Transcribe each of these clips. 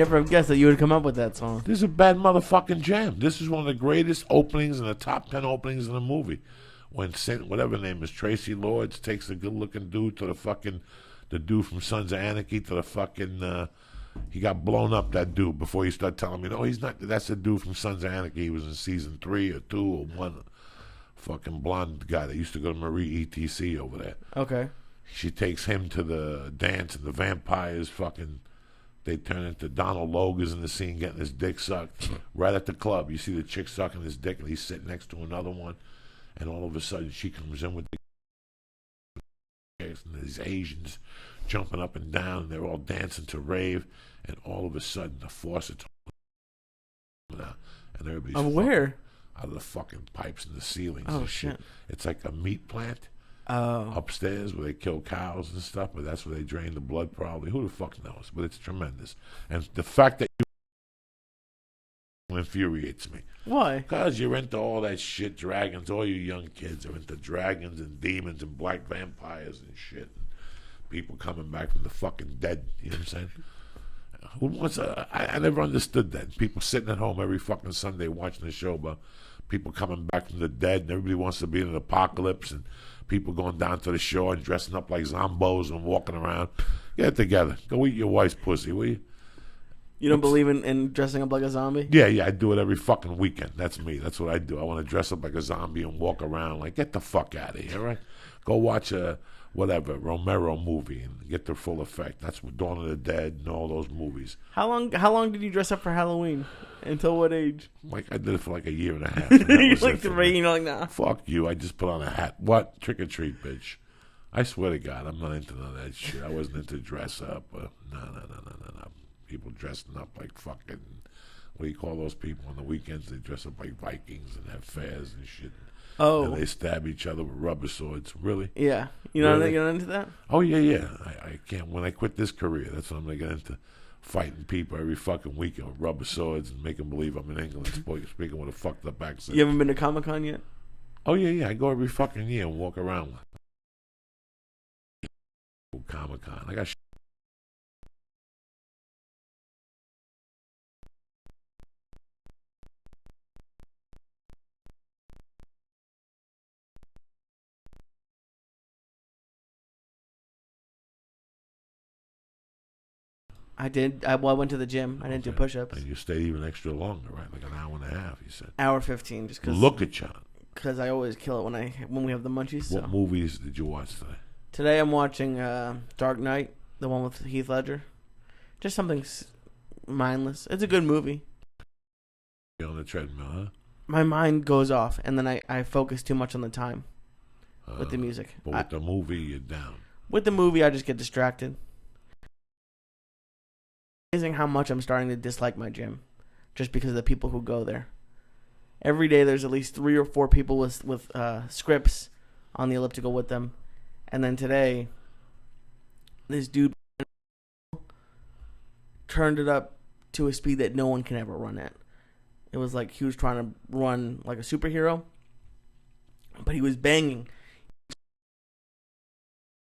Never have guessed that you would come up with that song. This is a bad motherfucking jam. This is one of the greatest openings in the top 10 openings in the movie. When whatever the name is, Tracy Lords takes the good-looking dude to the dude from Sons of Anarchy to the fucking, he got blown up, that dude, before you start telling me, no, he's not, that's the dude from Sons of Anarchy. He was in season 3 or 2 or 1. Fucking blonde guy that used to go to Marie ETC over there. Okay. She takes him to the dance, and the vampires fucking, they turn into Donald Logues in the scene getting his dick sucked right at the club. You see the chick sucking his dick, and he's sitting next to another one, and all of a sudden she comes in with the and these Asians jumping up and down, and they're all dancing to Rave, and all of a sudden the faucets coming out, and everybody's where? Out of the fucking pipes in the ceilings. Oh, and shit. It's like a meat plant. Oh. Upstairs where they kill cows and stuff, but that's where they drain the blood probably. Who the fuck knows? But it's tremendous. And the fact that you infuriates me. Why? Because you're into all that shit, dragons. All you young kids are into dragons and demons and black vampires and shit. And people coming back from the fucking dead. You know what I'm saying? Who wants I never understood that. People sitting at home every fucking Sunday watching the show about people coming back from the dead, and everybody wants to be in an apocalypse, and people going down to the shore and dressing up like zombos and walking around. Get it together. Go eat your wife's pussy, will you? You don't believe in dressing up like a zombie? Yeah, I do it every fucking weekend. That's me. That's what I do. I want to dress up like a zombie and walk around like, get the fuck out of here, right? Go watch a, Romero movie and get the full effect. That's what Dawn of the Dead and all those movies. How long did you dress up for Halloween? Until what age? Like, I did it for like a year and a half. You're like 3, you're like, nah. Fuck you. I just put on a hat. What? Trick or treat, bitch. I swear to God, I'm not into none of that shit. I wasn't into dress up. No. People dressing up like fucking, what do you call those people on the weekends? They dress up like Vikings and have fairs and shit. Oh. And they stab each other with rubber swords. Really? Yeah. You're not into that? Oh, yeah. I can't. When I quit this career, that's when I'm going to get into fighting people every fucking weekend with rubber swords and make them believe I'm in England speaking with a fucked up accent. You haven't been to Comic-Con yet? Oh, yeah. I go every fucking year and walk around. Comic-Con. I got shit. I did. I went to the gym. I didn't do push-ups. And you stayed even extra longer, right? Like an hour and a half, you said. Hour 15, just because. Look at you. Because I always kill it when we have the munchies. What movies did you watch today? Today I'm watching Dark Knight, the one with Heath Ledger. Just something mindless. It's a good movie. You're on the treadmill, huh? My mind goes off, and then I focus too much on the time with the music. But with the movie, you're down. With the movie, I just get distracted. Amazing how much I'm starting to dislike my gym, just because of the people who go there. Every day, there's at least 3 or 4 people with scripts on the elliptical with them, and then today, this dude turned it up to a speed that no one can ever run at. It was like he was trying to run like a superhero, but he was banging.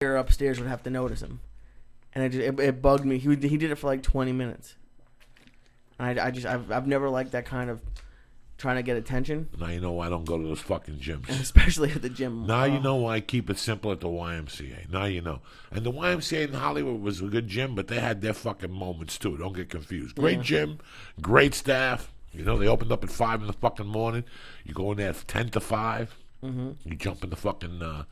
Upstairs would have to notice him. And it bugged me. He did it for like 20 minutes. And I've never liked that kind of trying to get attention. Now you know why I don't go to those fucking gyms. And especially at the gym. Now you know why I keep it simple at the YMCA. Now you know. And the YMCA in Hollywood was a good gym, but they had their fucking moments too. Don't get confused. Great gym, great staff. You know, they opened up at 5 in the fucking morning. You go in there at 10 to 5. Mm-hmm. You jump in the fucking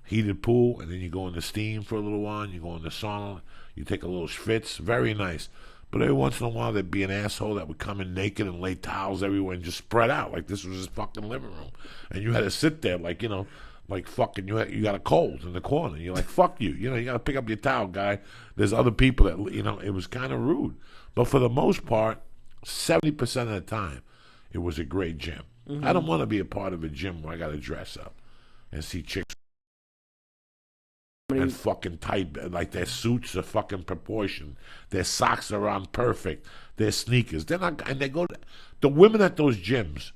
heated pool, and then you go in the steam for a little while, and you go in the sauna, you take a little schwitz, very nice. But every once in a while, there'd be an asshole that would come in naked and lay towels everywhere and just spread out like this was his fucking living room. And you had to sit there like, you know, like fucking, you got a cold in the corner. You're like, fuck you. You know, you got to pick up your towel, guy. There's other people that, you know, it was kind of rude. But for the most part, 70% of the time, it was a great gym. Mm-hmm. I don't want to be a part of a gym where I got to dress up and see chicks and fucking tight, like their suits are fucking proportioned, their socks are on perfect, their sneakers. They're not, and they go to, the women at those gyms,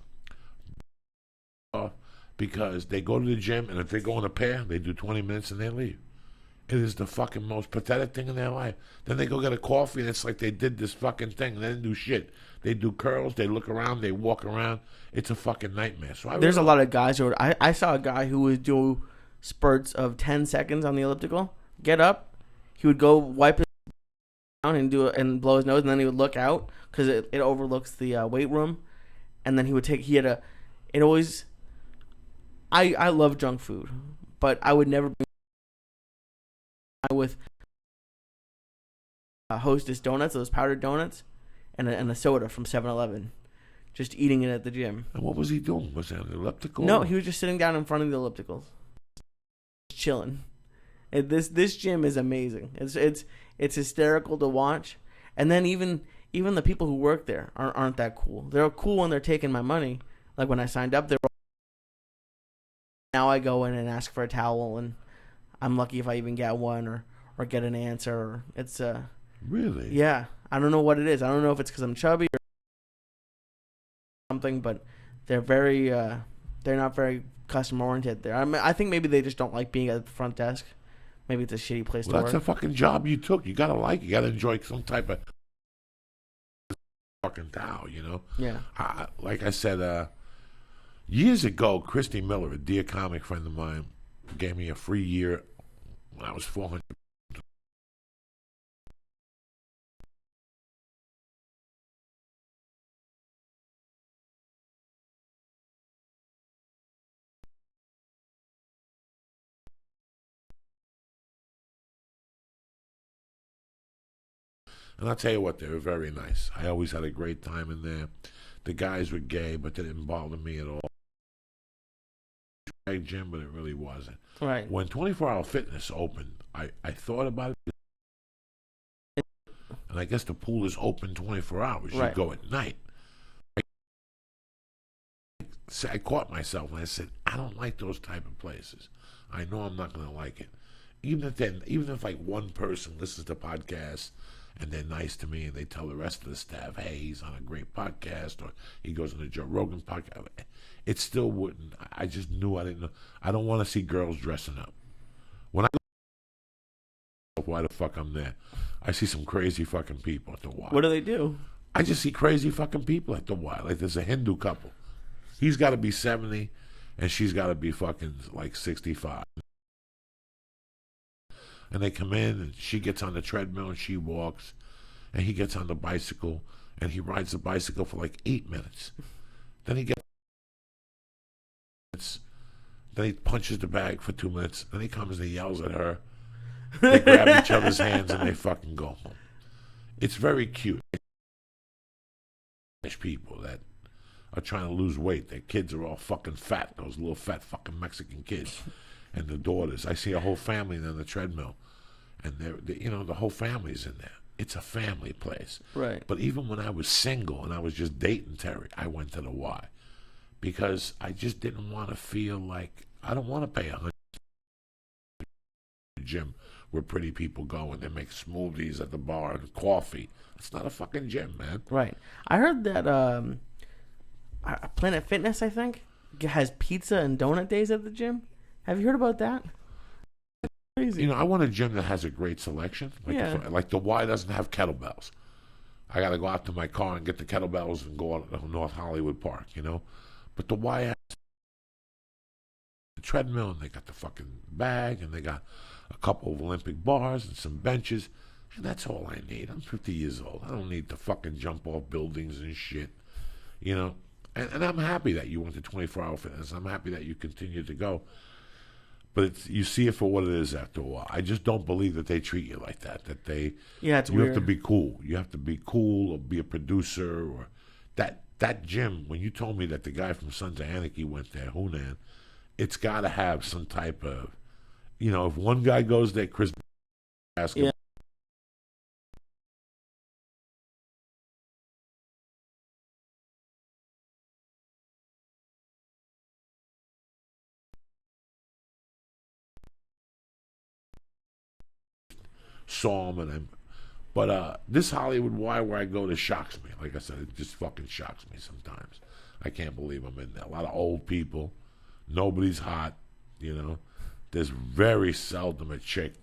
because they go to the gym, and if they go in a pair, they do 20 minutes and they leave. It is the fucking most pathetic thing in their life. Then they go get a coffee, and it's like they did this fucking thing. They didn't do shit. They do curls. They look around. They walk around. It's a fucking nightmare. So there's a lot of guys who I saw a guy who would do spurts of 10 seconds on the elliptical. Get up. He would go wipe his down and do it and blow his nose, and then he would look out because it overlooks the weight room. And then he would take. He had a. It always. I love junk food, but I would never be with Hostess donuts, those powdered donuts, and a soda from 7-Eleven. Just eating it at the gym. And what was he doing? Was it an elliptical? No, he was just sitting down in front of the ellipticals, chilling. And this gym is amazing. It's hysterical to watch. And then even the people who work there aren't that cool. They're cool when they're taking my money. Like when I signed up, now I go in and ask for a towel, and I'm lucky if I even get one or get an answer. It's really, yeah. I don't know what it is. I don't know if it's because I'm chubby or something, but they're they're not very customer oriented there. I think maybe they just don't like being at the front desk. Maybe it's a shitty place to work. That's a fucking job you took. You gotta like it. You gotta enjoy some type of fucking towel, you know? Yeah. Like I said, years ago, Christy Miller, a dear comic friend of mine, gave me a free year when I was 400. And I'll tell you what, they were very nice. I always had a great time in there. The guys were gay, but they didn't bother me at all. Gym, but it really wasn't. Right. When 24-Hour Fitness opened, I thought about it. And I guess the pool is open 24 hours. You go at night. I caught myself and I said, I don't like those type of places. I know I'm not going to like it. Even if like one person listens to podcasts and they're nice to me and they tell the rest of the staff, hey, he's on a great podcast, or he goes on the Joe Rogan podcast, it still wouldn't. I just knew I didn't know. I don't want to see girls dressing up. When I go, why the fuck I'm there? I see some crazy fucking people at the Y. What do they do? I just see crazy fucking people at the Y. Like there's a Hindu couple. He's got to be 70 and she's got to be fucking like 65. And they come in, and she gets on the treadmill, and she walks, and he gets on the bicycle, and he rides the bicycle for like 8 minutes. Then he punches the bag for 2 minutes. Then he comes and he yells at her. They grab each other's hands, and they fucking go home. It's very cute. People that are trying to lose weight. Their kids are all fucking fat. Those little fat fucking Mexican kids. And the daughters. I see a whole family on the treadmill. And the whole family's in there. It's a family place. Right. But even when I was single and I was just dating Terry, I went to the Y. Because I just didn't want to feel like, I don't want to pay $100 gym where pretty people go and they make smoothies at the bar and coffee. It's not a fucking gym, man. Right. I heard that Planet Fitness, I think, has pizza and donut days at the gym. Have you heard about that? Crazy. You know, I want a gym that has a great selection. Like the Y doesn't have kettlebells. I got to go out to my car and get the kettlebells and go out to North Hollywood Park, you know. But the Y has the treadmill, and they got the fucking bag, and they got a couple of Olympic bars and some benches, and that's all I need. I'm 50 years old. I don't need to fucking jump off buildings and shit, you know. And I'm happy that you went to 24-Hour Fitness. I'm happy that you continue to go. But you see it for what it is after a while. I just don't believe that they treat you like that. That you weird. have to be cool. You have to be cool or be a producer or that gym. When you told me that the guy from Sons of Anarchy went there, Hunan, it's got to have some type of, you know, if one guy goes there, Chris ask him. Saw him but this Hollywood Y where I go, this shocks me. Like I said, it just fucking shocks me sometimes. I can't believe I'm in there. A lot of old people. Nobody's hot, you know. There's very seldom a chick.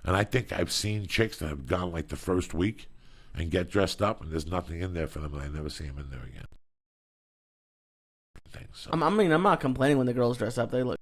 And I think I've seen chicks that have gone like the first week and get dressed up, and there's nothing in there for them, and I never see them in there again. So. I mean, I'm not complaining when the girls dress up. They look